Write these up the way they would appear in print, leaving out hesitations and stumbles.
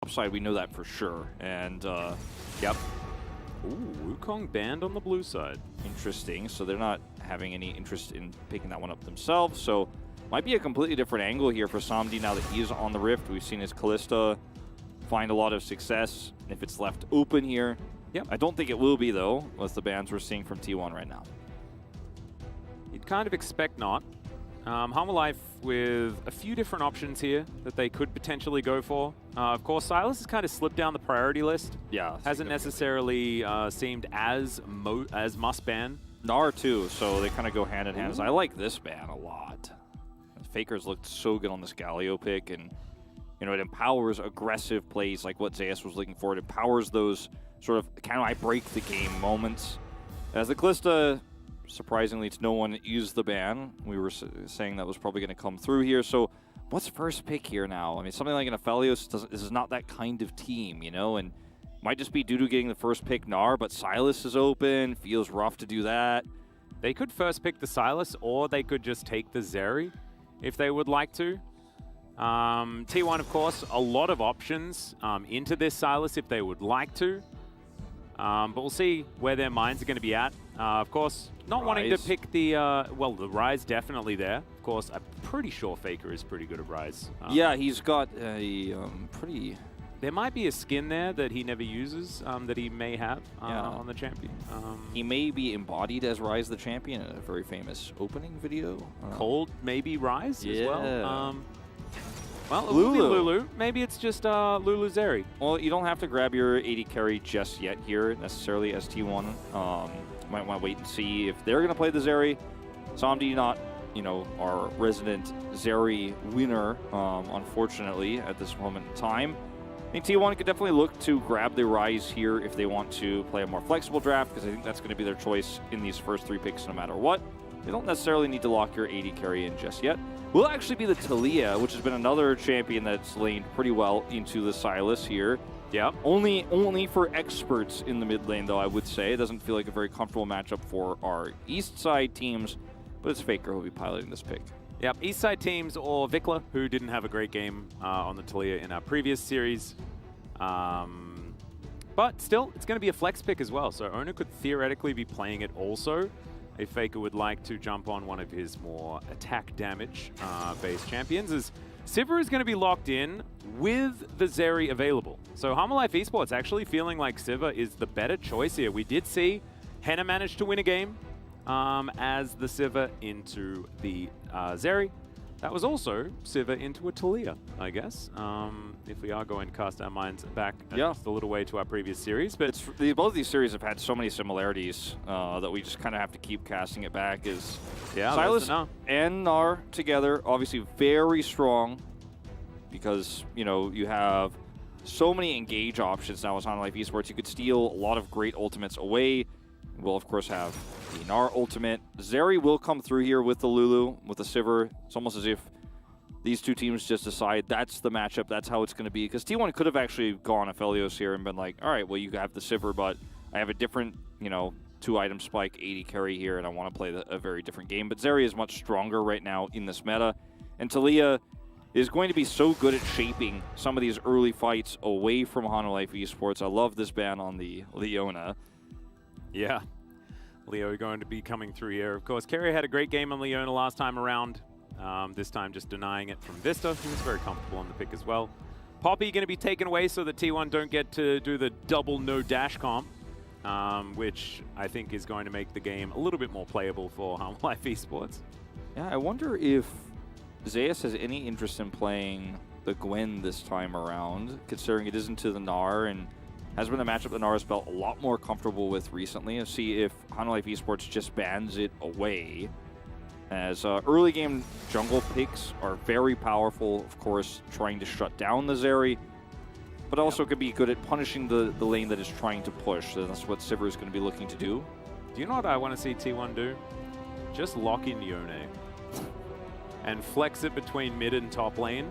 top side, we know that for sure. And, yep. Ooh, Wukong banned on the blue side. Interesting. So they're not having any interest in picking that one up themselves. So might be a completely different angle here for Samdi now that he's on the Rift. We've seen his Kalista find a lot of success if it's left open here. Yep. I don't think it will be, though, with the bans we're seeing from T1 right now. You'd kind of expect not. Life with a few different options here that they could potentially go for. Of course, Sylas has kind of slipped down the priority list. Yeah. Hasn't necessarily seemed as must ban. Gnar, too, so they kind of go hand in hand. I like this ban a lot. Faker's looked so good on this Galio pick, and you know, it empowers aggressive plays like what Zeus was looking for. It empowers those sort of, can I break the game moments. As the Kalista, surprisingly to no one, used the ban. We were saying that was probably going to come through here. So what's first pick here now? I mean, something like an Aphelios, this is not that kind of team, you know, and might just be due to getting the first pick Gnar, but Sylas is open. Feels rough to do that. They could first pick the Sylas, or they could just take the Zeri if they would like to. T1, of course, a lot of options into this Sylas if they would like to. But we'll see where their minds are going to be at. Of course, not wanting to pick the, well, the Ryze definitely there. Of course, I'm pretty sure Faker is pretty good at Ryze. Yeah, he's got a pretty... There might be a skin there that he never uses that he may have on the champion. He may be embodied as Ryze the Champion in a very famous opening video. Cold maybe Ryze as well. Well, it Lulu. will be Lulu. Maybe it's just Lulu Zeri. Well, you don't have to grab your AD carry just yet here, necessarily, as T1. Might want to wait and see if they're going to play the Zeri. Samdi not, you know, our resident Zeri winner, unfortunately, at this moment in time. I think T1 could definitely look to grab the Ryze here if they want to play a more flexible draft, because I think that's going to be their choice in these first 3 picks no matter what. You don't necessarily need to lock your AD carry in just yet. Will actually be the Talia, which has been another champion that's laned pretty well into the Sylas here. Yeah. Only for experts in the mid lane, though, I would say. It doesn't feel like a very comfortable matchup for our east side teams, but it's Faker who'll be piloting this pick. Yep, east side teams or Vikla, who didn't have a great game on the Talia in our previous series. But still, it's going to be a flex pick as well, so Ona could theoretically be playing it also if Faker would like to jump on one of his more attack damage based champions. As Sivir is going to be locked in with the Zeri available. So Life Esports actually feeling like Sivir is the better choice here. We did see Henna manage to win a game as the Sivir into the Zeri. That was also Sivir into a Talia, I guess, if we are going to cast our minds back just a little way to our previous series. But both of these series have had so many similarities that we just kind of have to keep casting it back. Sylas and Gnar together, obviously very strong, because, you know, you have so many engage options now with Life Esports. You could steal a lot of great ultimates away. We'll, of course, have the Gnar ultimate. Zeri will come through here with the Lulu, with the Sivir. It's almost as if these two teams just decide that's the matchup, that's how it's going to be. Because T1 could have actually gone Aphelios here and been like, all right, well, you have the Sivir, but I have a different, you know, 2-item spike, 80 carry here, and I want to play a very different game. But Zeri is much stronger right now in this meta. And Talia is going to be so good at shaping some of these early fights away from Life Esports. I love this ban on the Leona. Yeah, Leo going to be coming through here. Of course, Kerry had a great game on Leona last time around. This time just denying it from Vista. He was very comfortable on the pick as well. Poppy going to be taken away so that T1 don't get to do the double no dash comp, which I think is going to make the game a little bit more playable for Life Esports. Yeah, I wonder if Zeus has any interest in playing the Gwen this time around, considering it isn't to the Gnar, and has been a matchup that Gnar has felt a lot more comfortable with recently. And see if Life Esports just bans it away. As early game jungle picks are very powerful, of course, trying to shut down the Zeri, but also could be good at punishing the lane that is trying to push. So that's what Sivir is going to be looking to do. Do you know what I want to see T1 do? Just lock in Yone and flex it between mid and top lane,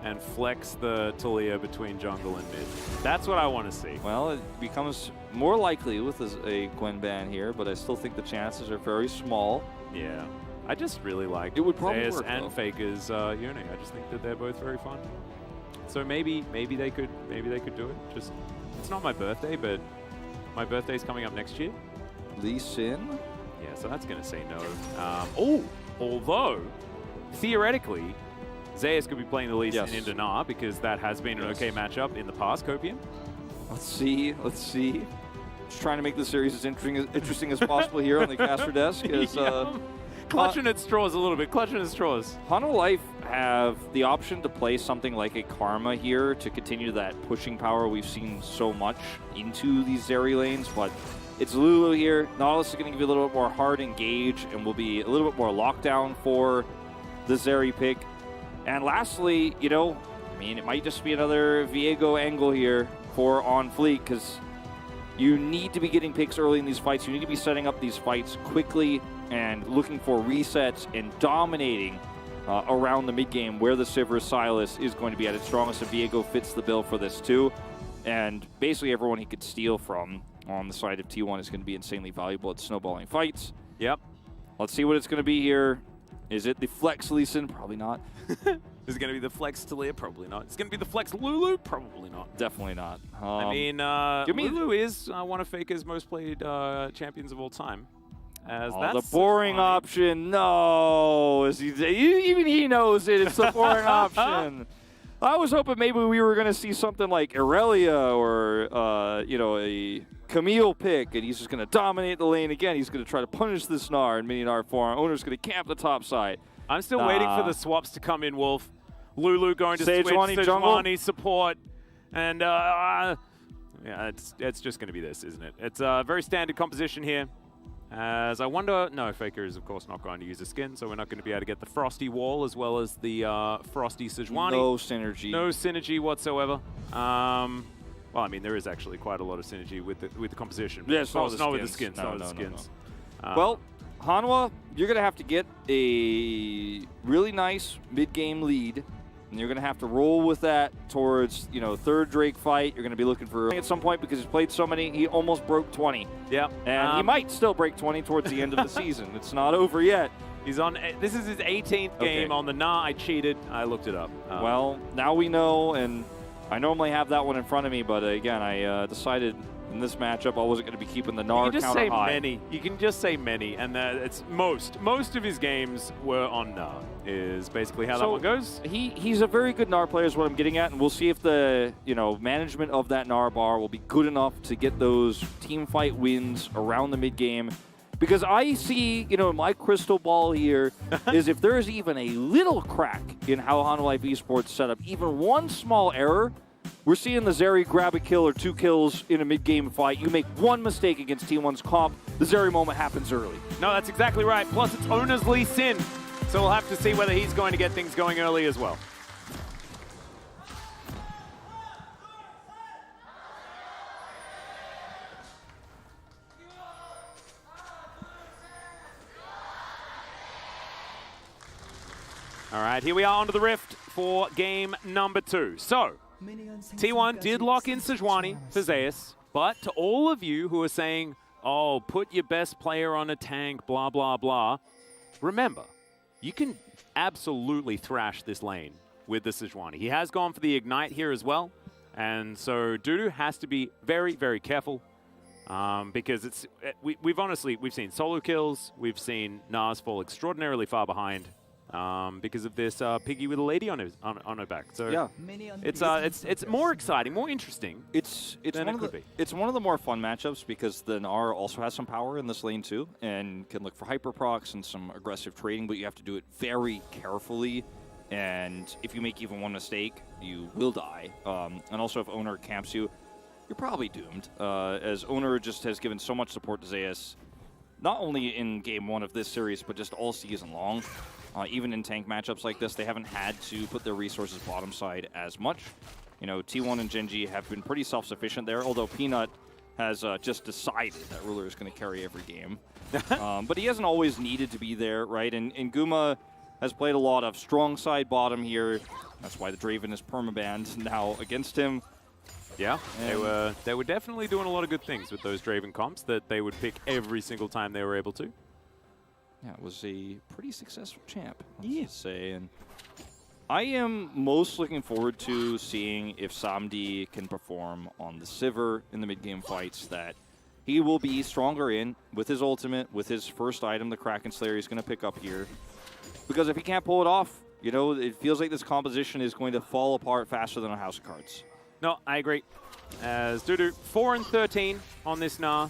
and flex the Talia between jungle and mid. That's what I want to see. Well, it becomes more likely with a Gwen ban here, but I still think the chances are very small. Yeah. I just really like it would probably Zeus work, and though. Faker's Yone. I just think that they're both very fun. So maybe they could do it. Just, it's not my birthday, but my birthday's coming up next year. Lee Sin? Yeah, so that's going to say no. Although, theoretically, Zeus could be playing the Lee Sin into Gnar because that has been an okay matchup in the past, Copium. Let's see. Just trying to make the series as interesting as possible here on the caster desk. Clutching at straws a little bit, clutching at straws. Hanwha Life have the option to play something like a Karma here to continue that pushing power we've seen so much into these Zeri lanes, but it's Lulu here. Nautilus is going to give you a little bit more hard engage and will be a little bit more lockdown for the Zeri pick. And lastly, you know, I mean, it might just be another Viego angle here for On Fleek because you need to be getting picks early in these fights. You need to be setting up these fights quickly and looking for resets and dominating around the mid-game where the Sivir Silas is going to be at its strongest, and Viego fits the bill for this too. And basically everyone he could steal from on the side of T1 is going to be insanely valuable at snowballing fights. Yep. Let's see what it's going to be here. Is it the Flex Lee Sin? Probably not. Is it going to be the Flex Talia? Probably not. It's going to be the Flex Lulu? Probably not. Definitely not. I mean, Lulu is one of Faker's most played champions of all time. The boring option. No. Even he knows it. It's the boring option. I was hoping maybe we were going to see something like Aurelia or, you know, a Camille pick, and he's just going to dominate the lane again. He's going to try to punish this Gnar in mini Gnar form. Owner's going to camp the top side. I'm still waiting for the swaps to come in, Wolf. Lulu going to switch Sejuani support. And, yeah, it's just going to be this, isn't it? It's a very standard composition here. As I wonder, no, Faker is of course not going to use a skin, so we're not going to be able to get the Frosty Wall as well as the Frosty Sejuani. No synergy. No synergy whatsoever. Well, I mean, there is actually quite a lot of synergy with the composition. Yeah, it's not with the skins. Not with the skins. Well, Hanwha, you're going to have to get a really nice mid-game lead, and you're going to have to roll with that towards, you know, third Drake fight. You're going to be looking for at some point because he's played so many, he almost broke 20. Yeah. And he might still break 20 towards the end of the season. It's not over yet. He's on. This is his 18th game on the Gnar. I cheated. I looked it up. Well, now we know, and I normally have that one in front of me, but again, I decided in this matchup I wasn't going to be keeping the Gnar counter high. You can just say many. You can just say many, and it's most. Most of his games were on Gnar. Is basically how that one goes. He's a very good Gnar player is what I'm getting at, and we'll see if the management of that Gnar bar will be good enough to get those team fight wins around the mid game. Because I see, my crystal ball here is if there is even a little crack in how Hanwha Life Esports set up, even one small error, we're seeing the Zeri grab a kill or 2 kills in a mid-game fight. You make one mistake against T1's comp, the Zeri moment happens early. No, that's exactly right. Plus, it's owner's Lee Sin. So we'll have to see whether he's going to get things going early as well. All right, here we are onto the Rift for game number 2. So, T1 did lock in Sejuani for Zeus, but to all of you who are saying, oh, put your best player on a tank, blah, blah, blah, remember, you can absolutely thrash this lane with the Sejuani. He has gone for the Ignite here as well, and so Dudu has to be very, very careful because we've seen solo kills, we've seen Nas fall extraordinarily far behind because of this piggy with a lady on her back. So yeah, it's more exciting, more interesting. It's one of the more fun matchups because the Gnar also has some power in this lane too, and can look for hyper procs and some aggressive trading, but you have to do it very carefully. And if you make even one mistake, you will die. And also, if Owner camps you, you're probably doomed. As Owner just has given so much support to Zeus, not only in game 1 of this series, but just all season long. Even in tank matchups like this, they haven't had to put their resources bottom side as much. T1 and Genji have been pretty self-sufficient there, although Peanut has just decided that Ruler is going to carry every game. But he hasn't always needed to be there, right? And Guma has played a lot of strong side bottom here. That's why the Draven is permabanned now against him. Yeah, they were definitely doing a lot of good things with those Draven comps that they would pick every single time they were able to. Yeah, it was a pretty successful champ, let's say. And I am most looking forward to seeing if Samdi can perform on the Sivir in the mid-game fights that he will be stronger in with his ultimate, with his first item, the Kraken Slayer he's going to pick up here. Because if he can't pull it off, you know, it feels like this composition is going to fall apart faster than a house of cards. No, I agree. As Dudu, 4-13 on this Gnar.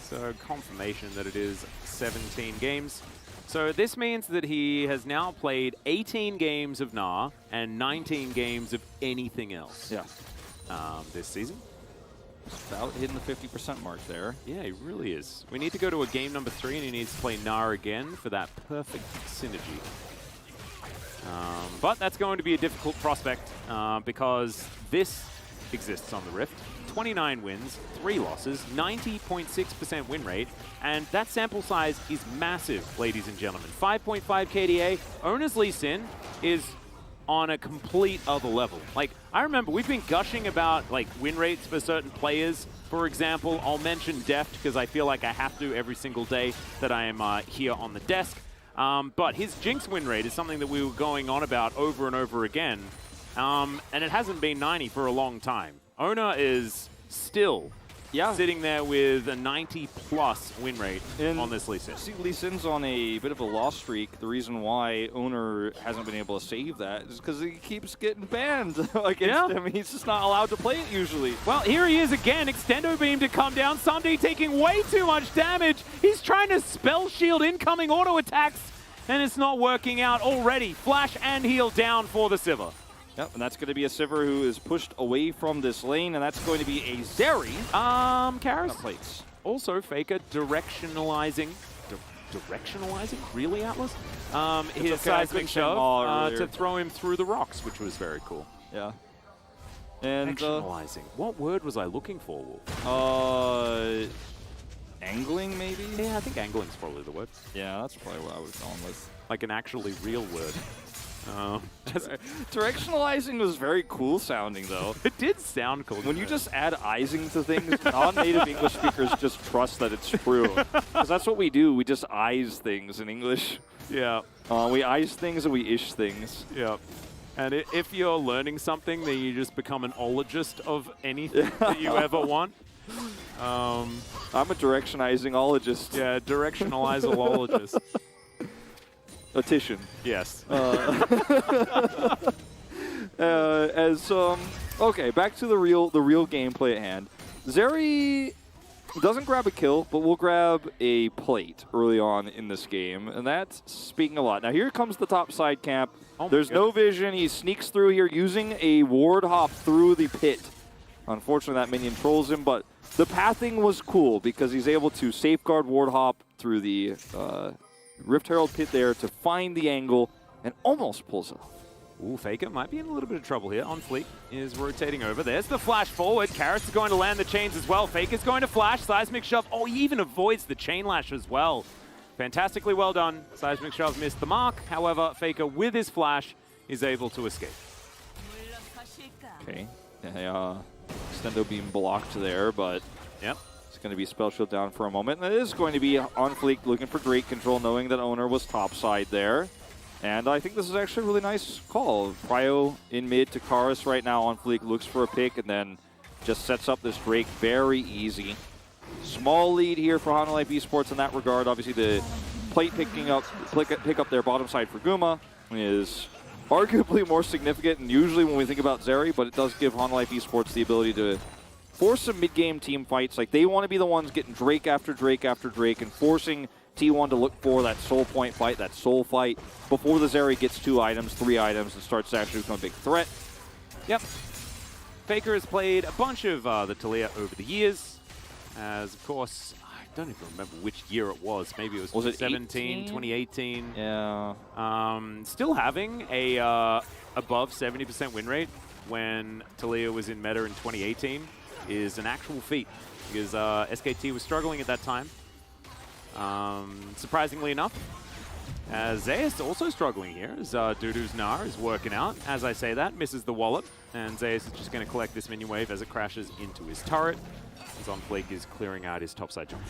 So confirmation that it is 17 games. So this means that he has now played 18 games of Gnar and 19 games of anything else. Yeah. This season. About hitting the 50% mark there. Yeah, he really is. We need to go to a game number 3, and he needs to play Gnar again for that perfect synergy. But that's going to be a difficult prospect because this exists on the Rift. 29 wins, 3 losses, 90.6% win rate, and that sample size is massive, ladies and gentlemen. 5.5 KDA. Owner's Lee Sin is on a complete other level. Like, I remember we've been gushing about like win rates for certain players. For example, I'll mention Deft because I feel like I have to every single day that I am here on the desk. But his Jinx win rate is something that we were going on about over and over again. And it hasn't been 90 for a long time. Owner is still sitting there with a 90+ win rate on this Lee Sin. See, Lee Sin's on a bit of a loss streak. The reason why Owner hasn't been able to save that is because he keeps getting banned against him. He's just not allowed to play it usually. Well, here he is again. Extendo beam to come down. Samdi taking way too much damage. He's trying to spell shield incoming auto attacks, and it's not working out already. Flash and heal down for the Sivir. Yep, and that's going to be a Sivir who is pushed away from this lane, and that's going to be a Zeri. Karis. Also, Faker directionalizing. Directionalizing? Really, Atlas? His seismic shove to throw him through the rocks, which was very cool. Yeah. And directionalizing. What word was I looking for, Wolf? Angling, maybe? Yeah, I think angling's probably the word. Yeah, that's probably what I was going with. Like an actually real word. Directionalizing was very cool sounding, though. It did sound cool. When you just add "izing" to things, non-native English speakers just trust that it's true. Because that's what we do. We just "ize" things in English. Yeah. We "ize" things and we "ish" things. Yeah. And if you're learning something, then you just become an ologist of anything that you ever want. I'm a directionizing-ologist. Yeah, directionalizer-ologist. Attition. Yes. Okay, back to the real gameplay at hand. Zeri doesn't grab a kill, but will grab a plate early on in this game, and that's speaking a lot. Now here comes the top side camp. There's no vision. He sneaks through here using a ward hop through the pit. Unfortunately, that minion trolls him, but the pathing was cool because he's able to safeguard ward hop through the Rift Herald pit there to find the angle and almost pulls it off. Ooh, Faker might be in a little bit of trouble here. On Fleet is rotating over. There's the flash forward. Karis is going to land the chains as well. Faker's going to flash. Seismic shove. Oh, he even avoids the chain lash as well. Fantastically well done. Seismic shove missed the mark. However, Faker with his flash is able to escape. Okay. Extendo beam blocked there, but yep. Going to be spell shield down for a moment. And it is going to be on Fleek looking for Drake control, knowing that Owner was topside there. And I think this is actually a really nice call. Prio in mid to Karis right now on Fleek, looks for a pick and then just sets up this Drake very easy. Small lead here for Hanalei Esports in that regard. Obviously the plate pick up their bottom side for Guma is arguably more significant and usually when we think about Zeri, but it does give Hanalei Esports the ability to force some mid-game team fights. Like, they want to be the ones getting Drake after Drake after Drake and forcing T1 to look for that soul point fight, that soul fight, before the Zeri gets 2 items, 3 items, and starts to actually become a big threat. Yep. Faker has played a bunch of the Taliyah over the years. As, of course, I don't even remember which year it was. Maybe it was 2017, 2018. Yeah. Still having a above 70% win rate when Taliyah was in meta in 2018. Is an actual feat because SKT was struggling at that time. Surprisingly enough, Zeus also struggling here as Dudu's Gnar is working out. As I say that, misses the wallet, and Zeus is just going to collect this minion wave as it crashes into his turret. As on Fleek is clearing out his topside jump.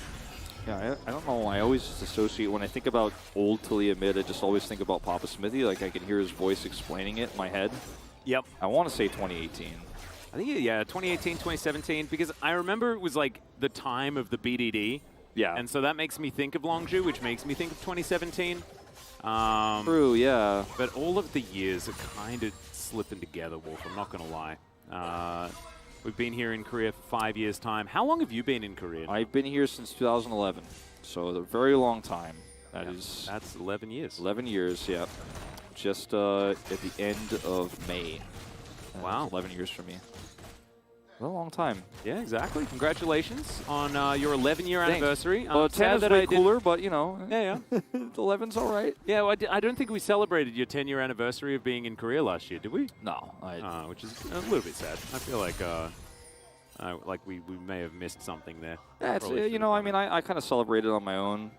Yeah, I don't know. I always just associate, when I think about old Taliyah mid, I just always think about Papa Smithy. Like, I can hear his voice explaining it in my head. Yep. I want to say 2018. I think, yeah, 2018, 2017, because I remember it was like the time of the BDD. Yeah. And so that makes me think of Longzhu, which makes me think of 2017. True, yeah. But all of the years are kind of slipping together, Wolf. I'm not going to lie. We've been here in Korea for 5 years' time. How long have you been in Korea? I've been here since 2011, so a very long time. That's 11 years. 11 years, yeah. Just at the end of May. Wow. 11 years for me. A long time. Yeah, exactly. Congratulations on your 11-year anniversary. Well, 10 is way cooler, but, you know. Yeah. 11's all right. Yeah, well, I don't think we celebrated your 10-year anniversary of being in Korea last year, did we? No. Which is a little bit sad. I feel like we may have missed something there. Yeah, it's, you know, I mean, I kind of celebrated on my own.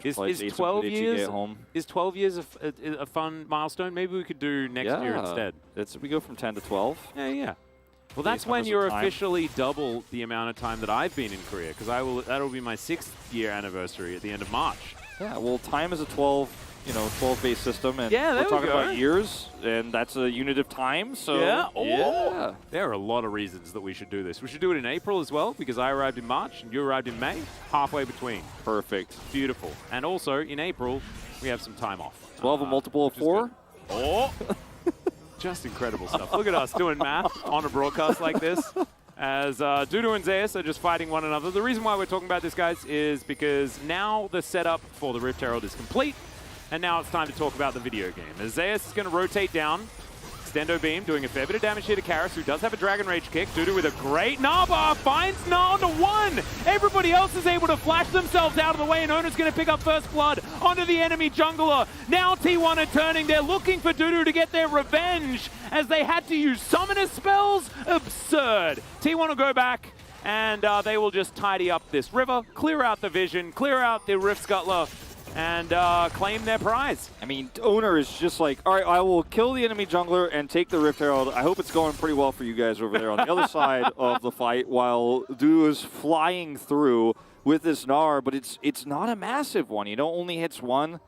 Is 12 years? Is 12 years a fun milestone? Maybe we could do next year instead. We go from 10 to 12. Yeah. Well, that's when you're officially double the amount of time that I've been in Korea, because that'll be my 6th-year anniversary at the end of March. Yeah, well, time is a 12-based system, and we're talking about years, and that's a unit of time. So yeah. There are a lot of reasons that we should do this. We should do it in April as well, because I arrived in March and you arrived in May, halfway between. Perfect. Beautiful. And also in April, we have some time off. 12 a multiple of 4. Oh. Just incredible stuff. Look at us doing math on a broadcast like this. As Dudu and Zeus are just fighting one another. The reason why we're talking about this, guys, is because now the setup for the Rift Herald is complete. And now it's time to talk about the video game. As Zeus is going to rotate down. Extendo Beam doing a fair bit of damage here to Karis, who does have a Dragon Rage kick. Dudu with a great Naba finds Nah onto 1. Everybody else is able to flash themselves out of the way, and Ona's going to pick up first blood onto the enemy jungler. Now T1 are turning. They're looking for Dudu to get their revenge as they had to use summoner spells. Absurd. T1 will go back, and they will just tidy up this river, clear out the vision, clear out the Rift Scuttler, and claim their prize. I mean, Owner is just like, all right, I will kill the enemy jungler and take the Rift Herald. I hope it's going pretty well for you guys over there on the other side of the fight, while Dudu is flying through with this Gnar, but it's not a massive one. You know, only hits 1.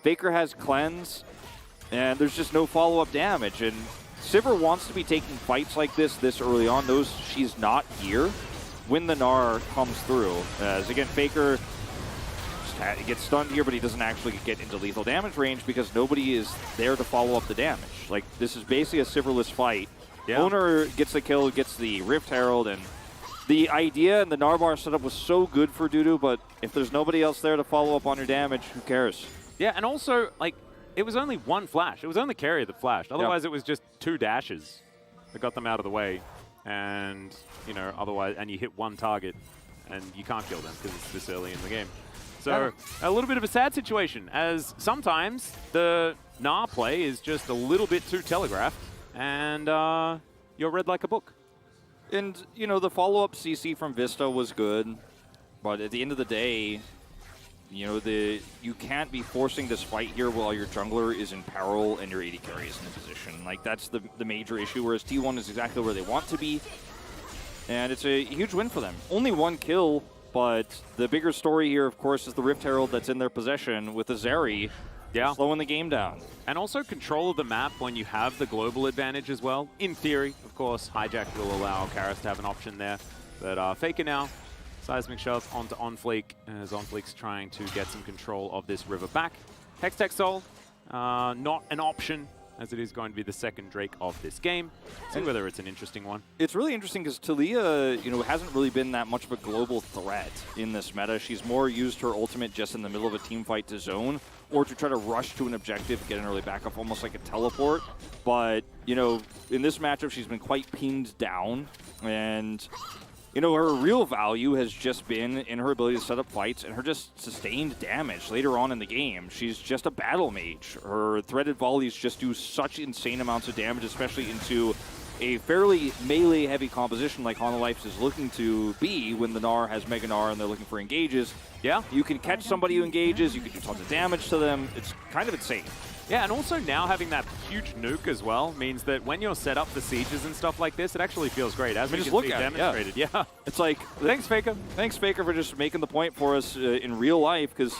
Faker has cleanse, and there's just no follow-up damage. And Sivir wants to be taking fights like this early on, knows she's not here when the Gnar comes through. As again, Faker gets stunned here, but he doesn't actually get into lethal damage range because nobody is there to follow up the damage. Like, this is basically a Sivirless fight. Yeah. Owner gets the kill, gets the Rift Herald, and the idea and the Narbar setup was so good for Dudu, but if there's nobody else there to follow up on your damage, who cares? Yeah, and also, like, it was only 1 flash. It was only Carrier that flashed. Otherwise, it was just 2 dashes that got them out of the way. And, you know, otherwise, and you hit 1 target, and you can't kill them because it's this early in the game. So a little bit of a sad situation, as sometimes the Gnar play is just a little bit too telegraphed, and you're read like a book. And, you know, the follow-up CC from Vista was good, but at the end of the day, you know, you can't be forcing this fight here while your jungler is in peril and your AD carry is in a position. Like, that's the major issue, whereas T1 is exactly where they want to be, and it's a huge win for them. Only 1 kill. But the bigger story here, of course, is the Rift Herald that's in their possession with the Zeri slowing the game down. And also control of the map when you have the global advantage as well. In theory, of course, Hijack will allow Karis to have an option there. But Faker now, seismic shove onto Onfleek, as Onfleek's trying to get some control of this river back. Hextech Soul, not an option, as it is going to be the second Drake of this game. See whether it's an interesting one. It's really interesting because Taliyah, you know, hasn't really been that much of a global threat in this meta. She's more used her ultimate just in the middle of a team fight to zone, or to try to rush to an objective, get an early backup, almost like a teleport. But, you know, in this matchup, she's been quite pinned down, and you know, her real value has just been in her ability to set up fights and her just sustained damage later on in the game. She's just a battle mage. Her threaded volleys just do such insane amounts of damage, especially into a fairly melee-heavy composition like Hololives is looking to be when the Gnar has Mega Gnar and they're looking for engages. Yeah, you can catch somebody who engages, you can do tons of damage to them. It's kind of insane. Yeah, and also now having that huge nuke as well means that when you're set up for sieges and stuff like this, it actually feels great, as we can see demonstrated. Yeah. It's like, thanks, Faker. Thanks, Faker, for just making the point for us in real life, because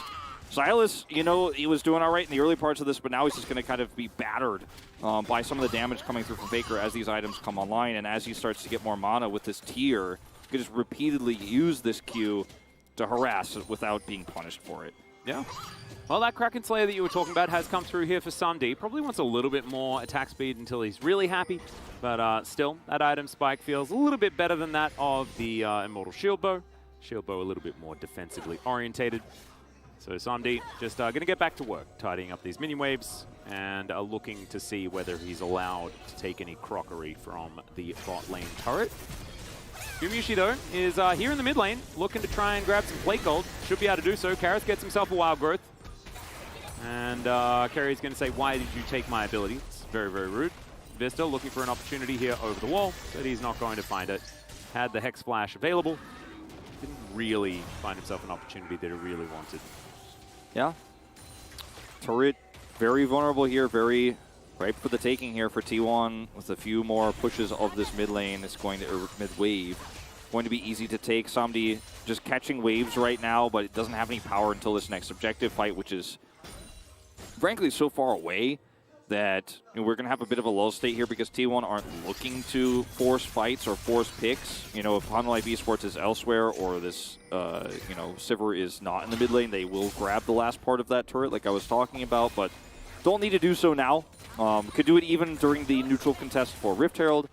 Silas, you know, he was doing all right in the early parts of this, but now he's just going to kind of be battered by some of the damage coming through from Faker as these items come online, and as he starts to get more mana with this tier, he can just repeatedly use this Q to harass without being punished for it. Yeah. Well, that Kraken Slayer that you were talking about has come through here for SumD. Probably wants a little bit more attack speed until he's really happy. But still, that item spike feels a little bit better than that of the Immortal Shield Bow. Shield Bow a little bit more defensively orientated. So SumD just going to get back to work, tidying up these mini waves and looking to see whether he's allowed to take any crockery from the bot lane turret. Gumayusi, though, is here in the mid lane, looking to try and grab some plate gold. Should be able to do so. Karras gets himself a wild growth. And Kerry's going to say, why did you take my ability? It's very, very rude. Vista looking for an opportunity here over the wall, but he's not going to find it. Had the Hex Flash available. Didn't really find himself an opportunity that he really wanted. Yeah. Turret, very vulnerable here, very ripe for the taking here for T1 with a few more pushes of this mid lane. It's going to, mid wave. Going to be easy to take. SumD just catching waves right now, but it doesn't have any power until this next objective fight, which is frankly so far away that we're going to have a bit of a lull state here because T1 aren't looking to force fights or force picks. You know, if Honda Life Esports is elsewhere or this, you know, Sivir is not in the mid lane, they will grab the last part of that turret like I was talking about, but don't need to do so now. Could do it even during the neutral contest for Rift Herald,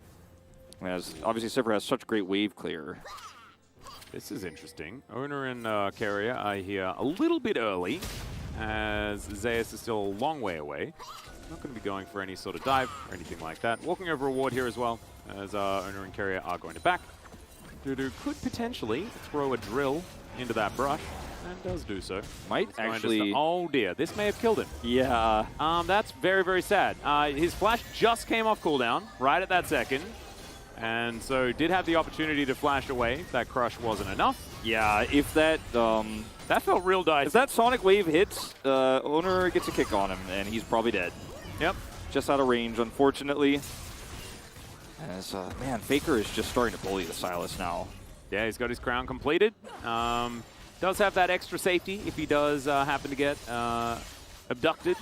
as obviously Sivir has such great wave clear. This is interesting. Owner and Carrier are here a little bit early, as Zeus is still a long way away. Not going to be going for any sort of dive or anything like that. Walking over a ward here as well, as Owner and Carrier are going to back. Dudu could potentially throw a drill into that brush, and does do so. Might actually... Oh dear, this may have killed him. Yeah. That's very, very sad. His flash just came off cooldown right at that second. And so did have the opportunity to flash away. That crush wasn't enough. Yeah, if that... that felt real dicey. If that Sonic Wave hits, Owner gets a kick on him, and he's probably dead. Yep. Just out of range, unfortunately. As, man, Faker is just starting to bully the Silas now. Yeah, he's got his crown completed. Does have that extra safety if he does happen to get abducted,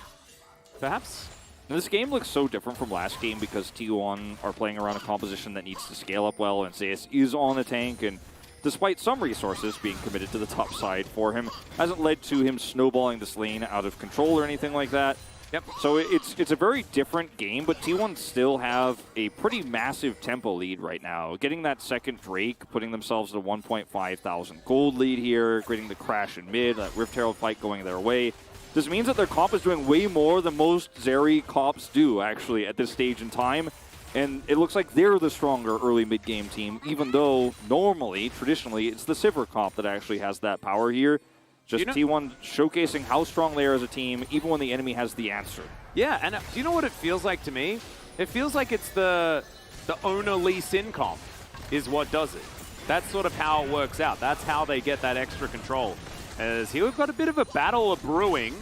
perhaps. And this game looks so different from last game because T1 are playing around a composition that needs to scale up well, and Zeus is on the tank, and despite some resources being committed to the top side for him, hasn't led to him snowballing this lane out of control or anything like that. Yep. So it's a very different game, but T1 still have a pretty massive tempo lead right now. Getting that second Drake, putting themselves at a 1,500 gold lead here, creating the crash in mid, that Rift Herald fight going their way. This means that their comp is doing way more than most Zeri comps do, actually, at this stage in time. And it looks like they're the stronger early mid-game team, even though normally, traditionally, it's the Sivir comp that actually has that power here. Just T1 showcasing how strong they are as a team, even when the enemy has the answer. Yeah, and do you know what it feels like to me? It feels like it's the Owner Lee Sin comp is what does it. That's sort of how it works out. That's how they get that extra control. As here we've got a bit of a battle brewing,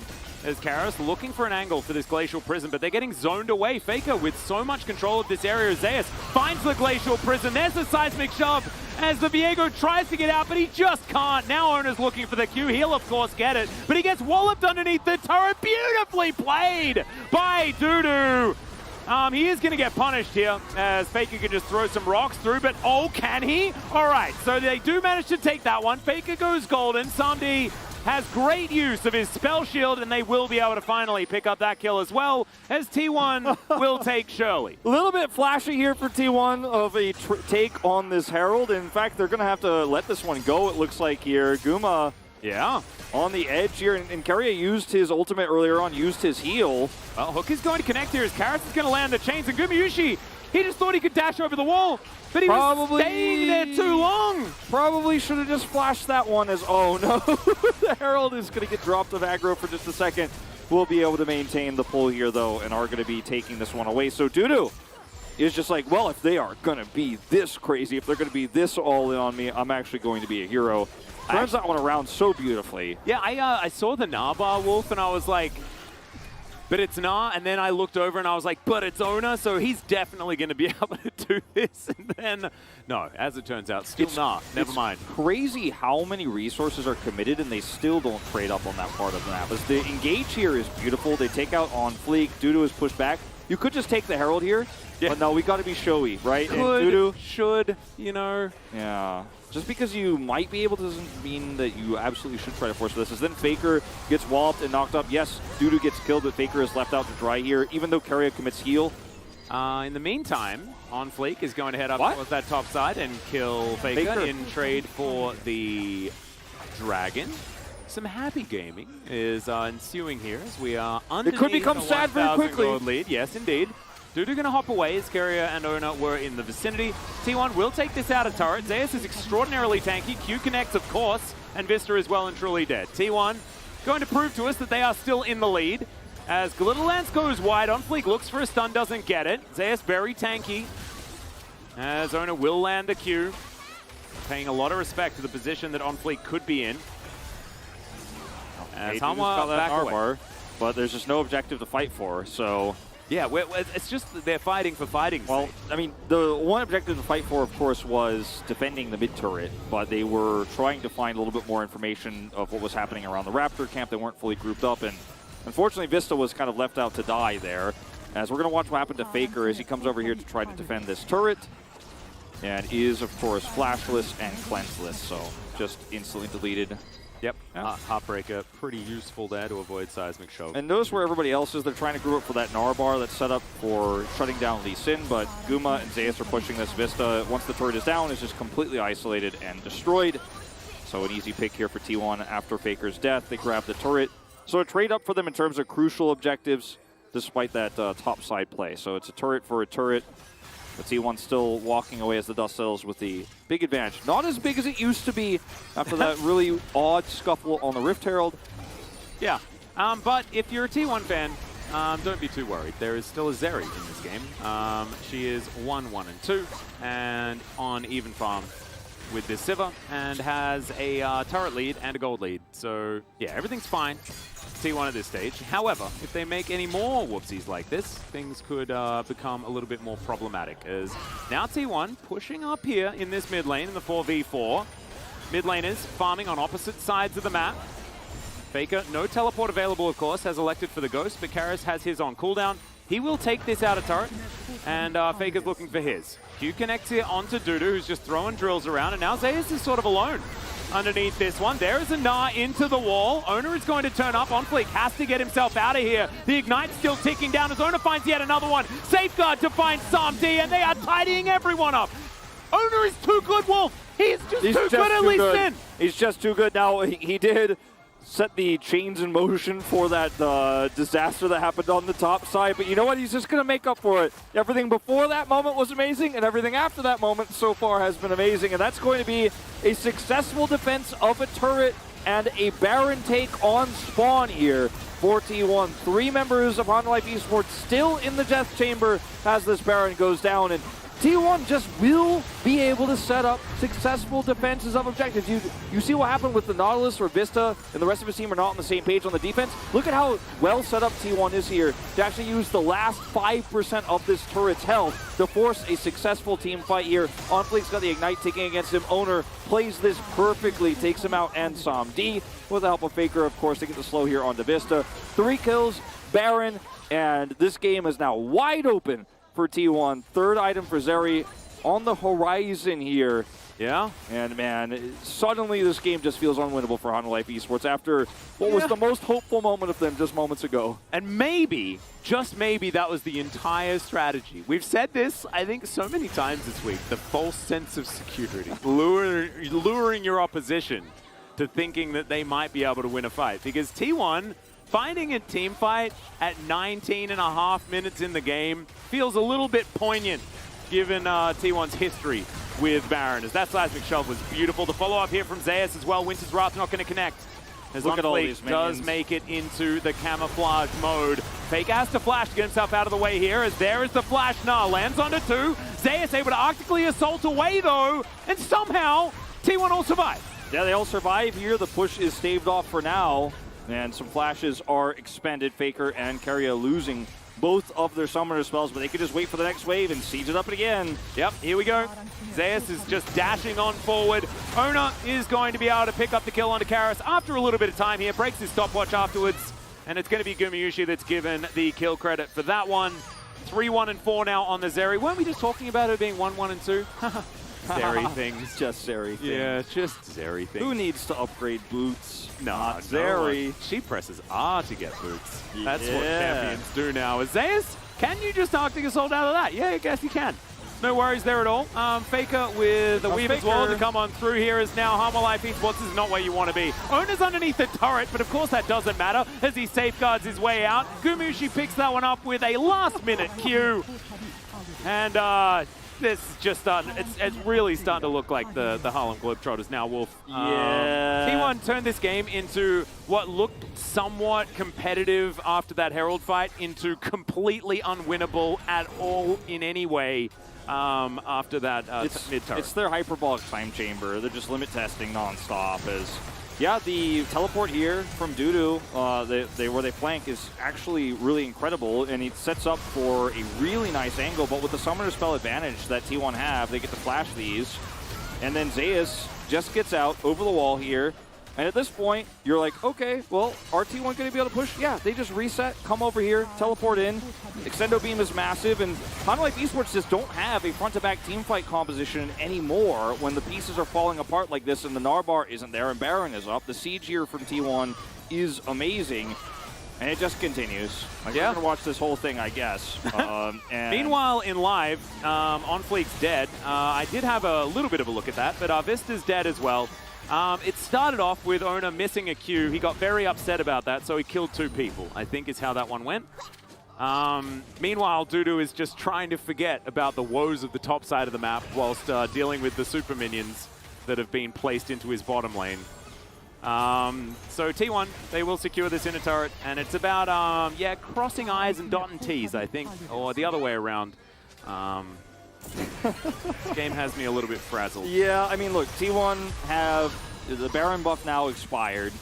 as Karras looking for an angle for this Glacial Prison, but they're getting zoned away. Faker with so much control of this area. Zeus finds the Glacial Prison. There's the seismic shove as the Viego tries to get out, but he just can't. Now Owner's looking for the Q. He'll, of course, get it, but he gets walloped underneath the turret. Beautifully played by Dudu. He is going to get punished here, as Faker can just throw some rocks through, but oh, can he? All right, so they do manage to take that one. Faker goes golden. SumD has great use of his spell shield, and they will be able to finally pick up that kill as well, as T1 will take Shirley. A little bit flashy here for T1 of a take on this Herald. In fact, they're going to have to let this one go, it looks like here. Guma on the edge here, and Carrier used his ultimate earlier on, used his heal. Well, Hook is going to connect here as Karras is going to land the chains, and Gumayusi, he just thought he could dash over the wall, but he was staying there too long. Probably should have just flashed that one as, oh no, the Herald is going to get dropped of aggro for just a second. We'll be able to maintain the pull here though, and are going to be taking this one away. So Dudu is just like, well, if they are going to be this crazy, if they're going to be this all in on me, I'm actually going to be a hero. Turns that one around so beautifully. Yeah, I saw the Nahbar Wolf, and I was like, but it's not. And then I looked over and I was like, but it's Ona, so he's definitely going to be able to do this. And then, no, as it turns out, still never mind. Crazy how many resources are committed and they still don't trade up on that part of the map. As the engage here is beautiful. They take out on Fleek. Dudu is pushed back. You could just take the Herald here, but no, we got to be showy, right? Could, and Dudu, should, you know. Yeah. Just because you might be able to doesn't mean that you absolutely should try to force this. As then Faker gets walloped and knocked up. Yes, Dudu gets killed, but Faker is left out to dry here, even though Keria commits heal. In the meantime, On Fleek is going to head up towards that top side and kill Faker in trade for the Dragon. Some happy gaming is ensuing here as we are underneath it could become sad very quickly. Gold lead. Yes, indeed. Dudu going to hop away as Keria and Ona were in the vicinity. T1 will take this out of turret. Zeus is extraordinarily tanky. Q connects, of course, and Vista is well and truly dead. T1 going to prove to us that they are still in the lead. As Glitter Lance goes wide, On Fleek looks for a stun, doesn't get it. Zeus very tanky. As Ona will land a Q. Paying a lot of respect to the position that On Fleek could be in. As Hanwha back away. But there's just no objective to fight for, so... Yeah, it's just that they're fighting for fighting's sake. I mean, the one objective to fight for, of course, was defending the mid-turret, but they were trying to find a little bit more information of what was happening around the Raptor camp. They weren't fully grouped up, and unfortunately, Vista was kind of left out to die there. As we're going to watch what happened to Faker as he comes over here to try to defend this turret, and is, of course, flashless and cleanseless, so just instantly deleted. Yep, Heartbreaker, pretty useful there to avoid seismic show. And notice where everybody else is. They're trying to group up for that Gnar bar that's set up for shutting down Lee Sin, but Guma and Zeus are pushing this. Vista, once the turret is down, is just completely isolated and destroyed. So an easy pick here for T1 after Faker's death. They grab the turret. So a trade up for them in terms of crucial objectives, despite that top side play. So it's a turret for a turret. But T1 still walking away as the dust settles with the big advantage. Not as big as it used to be after that really odd scuffle on the Rift Herald. Yeah, but if you're a T1 fan, don't be too worried. There is still a Zeri in this game. She is 1-1-2 and on even farm with this Sivir and has a turret lead and a gold lead. So yeah, everything's fine. T1 at this stage. However, if they make any more whoopsies like this, things could become a little bit more problematic. As now T1 pushing up here in this mid lane in the 4v4. Mid laners farming on opposite sides of the map. Faker, no teleport available, of course, has elected for the Ghost, but Karis has his on cooldown. He will take this out of turret, and Faker's looking for his. Q connects here onto Dudu, who's just throwing drills around, and now Zeus is sort of alone underneath this one. There is a Gnar into the wall. Ona is going to turn up. On Fleek has to get himself out of here. The Ignite's still ticking down as Ona finds yet another one. Safeguard to find SamD, and they are tidying everyone up. Ona is too good, Wolf. He's just too good at Lee Sin. He's just too good. Now, he did set the chains in motion for that disaster that happened on the top side. But you know what? He's just going to make up for it. Everything before that moment was amazing, and everything after that moment so far has been amazing. And that's going to be a successful defense of a turret and a Baron take on spawn here for T1. 3 members of Hanwha Esports still in the death chamber as this Baron goes down. And T1 just will be able to set up successful defenses of objectives. You see what happened with the Nautilus or Vista and the rest of his team are not on the same page on the defense. Look at how well set up T1 is here to actually use the last 5% of this turret's health to force a successful team fight here. On Fleek's got the Ignite ticking against him. Owner plays this perfectly, takes him out, and SamD with the help of Faker, of course, to get the slow here onto Vista. 3 kills, Baron, and this game is now wide open for T1. 3rd item for Zeri on the horizon here. Yeah. And man, suddenly this game just feels unwinnable for Hanwha Esports after what was the most hopeful moment of them just moments ago. And maybe, just maybe, that was the entire strategy. We've said this, I think, so many times this week. The false sense of security. Luring your opposition to thinking that they might be able to win a fight. Because T1 finding a team fight at 19.5 minutes in the game feels a little bit poignant given T1's history with Baron. As that seismic shove was beautiful. The follow-up here from Zeus as well. Winter's Wrath not going to connect. As Look at all these minions. Does make it into the camouflage mode. Faker has to flash to get himself out of the way here, as there is the flash now. Lands onto 2. Zeus able to arctically assault away though, and somehow T1 all survive. Yeah, they all survive here. The push is staved off for now. And some flashes are expended. Faker and Keria losing both of their summoner spells, but they could just wait for the next wave and siege it up again. Yep, here we go. Zeus is just dashing on forward. Ona is going to be able to pick up the kill onto Karis after a little bit of time here. Breaks his stopwatch afterwards, and it's going to be Gumayusi that's given the kill credit for that one. 3-1 and 4 now on the Zeri. Weren't we just talking about it being 1-1 and 2? Zeri things. Just Zeri things. Yeah, just Zeri things. Who needs to upgrade boots? Not Zeri. She presses R to get boots. That's what champions do now. Zeus, can you just Arctic Assault out of that? Yeah, I guess you can. No worries there at all. Faker with the Weaver's Wall to come on through here is now HLE Esports is not where you want to be. Ona's underneath the turret, but of course that doesn't matter as he safeguards his way out. Gumayusi picks that one up with a last-minute Q. And this is just starting, it's really starting to look like the Harlem Globetrotters now, Wolf. Yeah. T1 turned this game into what looked somewhat competitive after that Herald fight into completely unwinnable at all in any way after that mid-turret. It's their hyperbolic time chamber. They're just limit testing nonstop as... Yeah, the teleport here from Dudu, where they flank, is actually really incredible, and it sets up for a really nice angle, but with the summoner spell advantage that T1 have, they get to flash these, and then Zeus just gets out over the wall here, and at this point, you're like, okay, well, are T1 going to be able to push? Yeah, they just reset, come over here, teleport in, Extendo Beam is massive, and HLE Esports just don't have a front-to-back teamfight composition anymore when the pieces are falling apart like this and the Narbar isn't there and Baron is up. The siege here from T1 is amazing, and it just continues. Like, yeah. We're going to watch this whole thing, I guess. Meanwhile, in live, On Fleek's dead. I did have a little bit of a look at that, but Vista's dead as well. It started off with Ona missing a Q. He got very upset about that, so he killed 2 people, I think is how that one went. Meanwhile, Dudu is just trying to forget about the woes of the top side of the map whilst dealing with the super minions that have been placed into his bottom lane. So T1, they will secure this inner turret, and it's about, yeah, crossing I's and dotting T's, I think, or the other way around. This game has me a little bit frazzled. Yeah, I mean, look, T1 have the Baron buff now expired,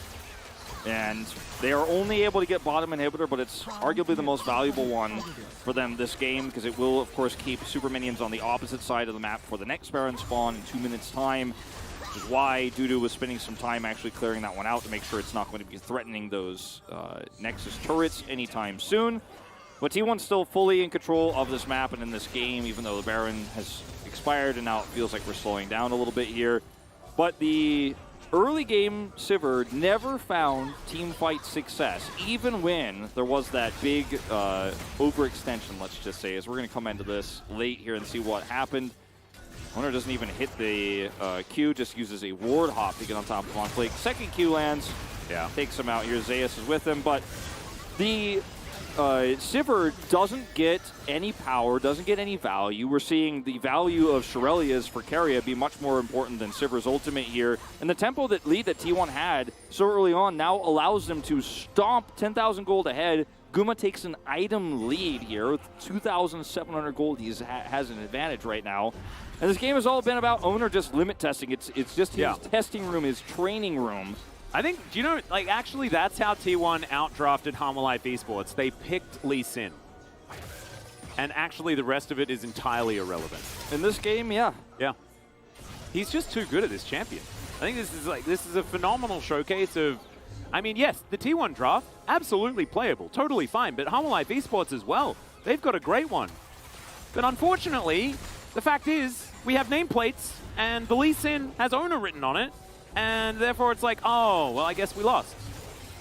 and they are only able to get bottom inhibitor, but it's arguably the most valuable one for them this game because it will, of course, keep super minions on the opposite side of the map for the next Baron spawn in 2 minutes' time, which is why Dudu was spending some time actually clearing that one out to make sure it's not going to be threatening those Nexus turrets anytime soon. But T1's still fully in control of this map and in this game, even though the Baron has expired, and now it feels like we're slowing down a little bit here. But the early game Sivir never found team fight success, even when there was that big overextension, let's just say, as we're going to come into this late here and see what happened. Owner doesn't even hit the Q, just uses a ward hop to get on top of On Fleek. Second Q lands, yeah, takes him out here. Zeus is with him, but the Sivir doesn't get any power, doesn't get any value. We're seeing the value of Shirelia's for Keria be much more important than Sivir's ultimate here. And the tempo lead that T1 had so early on now allows them to stomp 10,000 gold ahead. Guma takes an item lead here with 2,700 gold. He has an advantage right now. And this game has all been about Owner just limit testing. It's just his testing room, his training room. I think, do you know, like, actually, that's how T1 outdrafted HLE Esports. They picked Lee Sin. And actually, the rest of it is entirely irrelevant. In this game, yeah. Yeah. He's just too good at this champion. I think this is a phenomenal showcase of, I mean, yes, the T1 draft, absolutely playable, totally fine, but HLE Esports as well. They've got a great one. But unfortunately, the fact is, we have nameplates, and the Lee Sin has Owner written on it. And therefore, it's like, oh, well, I guess we lost.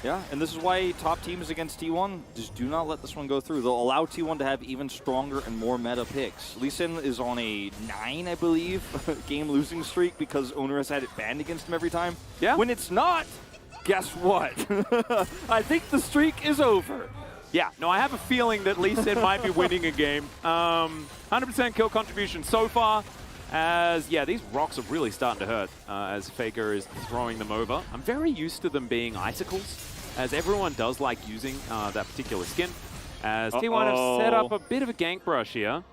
Yeah, and this is why top teams against T1 just do not let this one go through. They'll allow T1 to have even stronger and more meta picks. Lee Sin is on a 9, I believe, game losing streak because Owner has had it banned against him every time. Yeah. When it's not, guess what? I think the streak is over. Yeah, no, I have a feeling that Lee Sin might be winning a game. 100% kill contribution so far. As, yeah, these rocks are really starting to hurt as Faker is throwing them over. I'm very used to them being icicles, as everyone does like using that particular skin. As T1 have set up a bit of a gank brush here.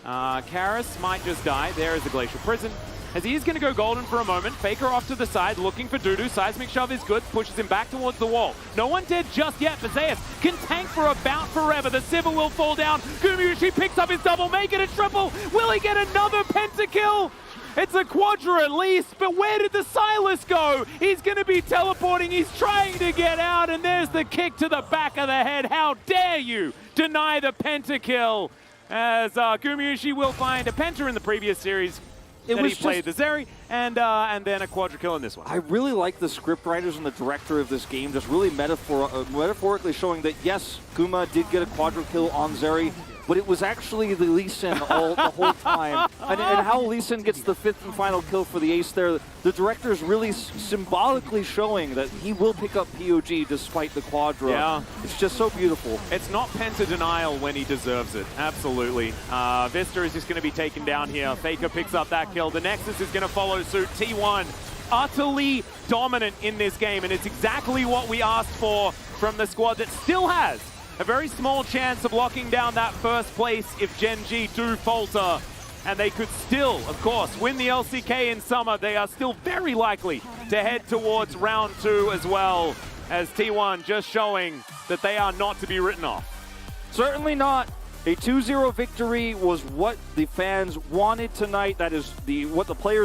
Karis might just die. There is the Glacial Prison. as he is going to go golden for a moment. Faker off to the side, looking for Dudu. Seismic shove is good, pushes him back towards the wall. No one dead just yet, but Zeus can tank for about forever. The Sivir will fall down. Gumyushi picks up his double, make it a triple. Will he get another pentakill? It's a quadra at least, but where did the Silas go? He's going to be teleporting, he's trying to get out, and there's the kick to the back of the head. How dare you deny the pentakill? As Gumyushi will find a penta in the previous series. He played the Zeri, and then a quadra kill in this one. I really like the script writers and the director of this game just really metaphorically showing that, yes, Guma did get a quadra kill on Zeri, but it was actually the Lee Sin the whole time. And how Lee Sin gets the 5th and final kill for the ace there, the director is really symbolically showing that he will pick up POG despite the quadra. Yeah. It's just so beautiful. It's not penta denial when he deserves it. Absolutely. Vista is just going to be taken down here. Faker picks up that kill. The Nexus is going to follow suit. T1 utterly dominant in this game, and it's exactly what we asked for from the squad that still has a very small chance of locking down that first place if Gen G do falter. And they could still, of course, win the LCK in summer. They are still very likely to head towards round 2 as well, as T1 just showing that they are not to be written off. Certainly not. A 2-0 victory was what the fans wanted tonight. That is what the players